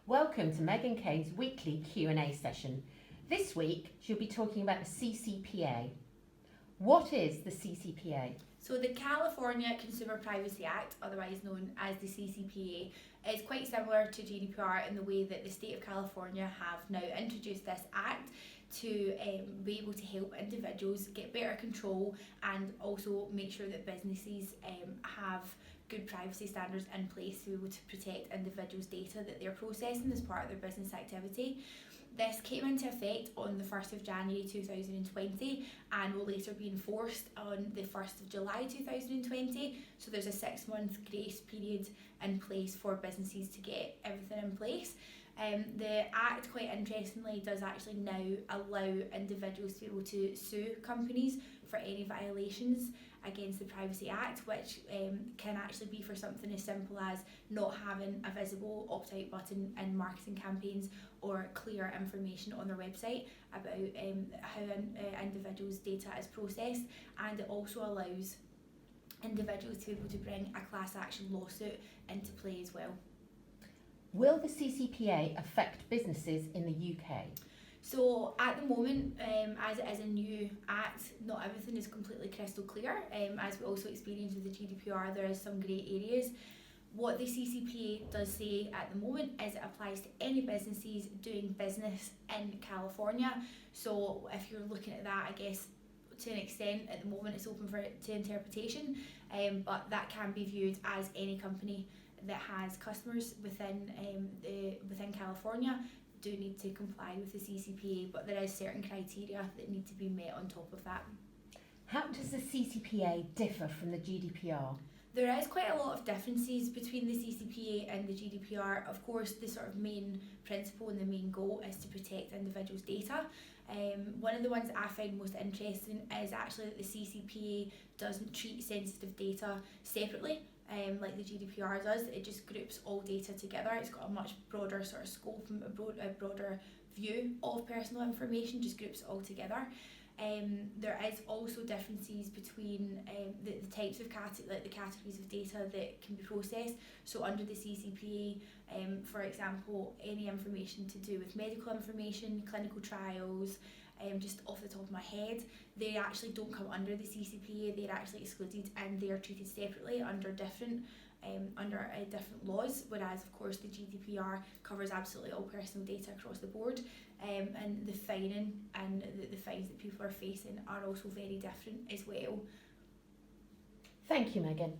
Welcome to Megan Kane's weekly Q&A session. This week, she'll be talking about the CCPA. What is the CCPA? So the California Consumer Privacy Act, otherwise known as the CCPA, is quite similar to GDPR in the way that the state of California have now introduced this act to be able to help individuals get better control and also make sure that businesses have good privacy standards in place to be able to protect individuals' data that they're processing as part of their business activity. This came into effect on the 1st of January 2020 and will later be enforced on the 1st of July 2020. So there's a 6-month grace period in place for businesses to get everything in place. The Act, quite interestingly, does actually now allow individuals to be able to sue companies for any violations against the Privacy Act, which can actually be for something as simple as not having a visible opt-out button in marketing campaigns or clear information on their website about how individuals' data is processed, and it also allows individuals to be able to bring a class action lawsuit into play as well. Will the CCPA affect businesses in the UK? So at the moment, as it is a new act, not everything is completely crystal clear. As we also experienced with the GDPR, there is some grey areas. What the CCPA does say at the moment is it applies to any businesses doing business in California. So if you're looking at that, I guess to an extent at the moment it's open to interpretation, but that can be viewed as any company that has customers within California do need to comply with the CCPA, but there is certain criteria that need to be met on top of that. How does the CCPA differ from the GDPR? There is quite a lot of differences between the CCPA and the GDPR. Of course, the sort of main principle and the main goal is to protect individuals' data. One of the ones I find most interesting is actually that the CCPA doesn't treat sensitive data separately. Like the GDPR does. It just groups all data together. It's got a much broader sort of scope and a broader view of personal information, just groups it all together. There is also differences between the types of the categories of data that can be processed. So under the CCPA, for example, any information to do with medical information, clinical trials, just off the top of my head, they actually don't come under the CCPA. They're actually excluded and they are treated separately under different laws, whereas of course the GDPR covers absolutely all personal data across the board, and the fining and the fines that people are facing are also very different as well. Thank you, Megan.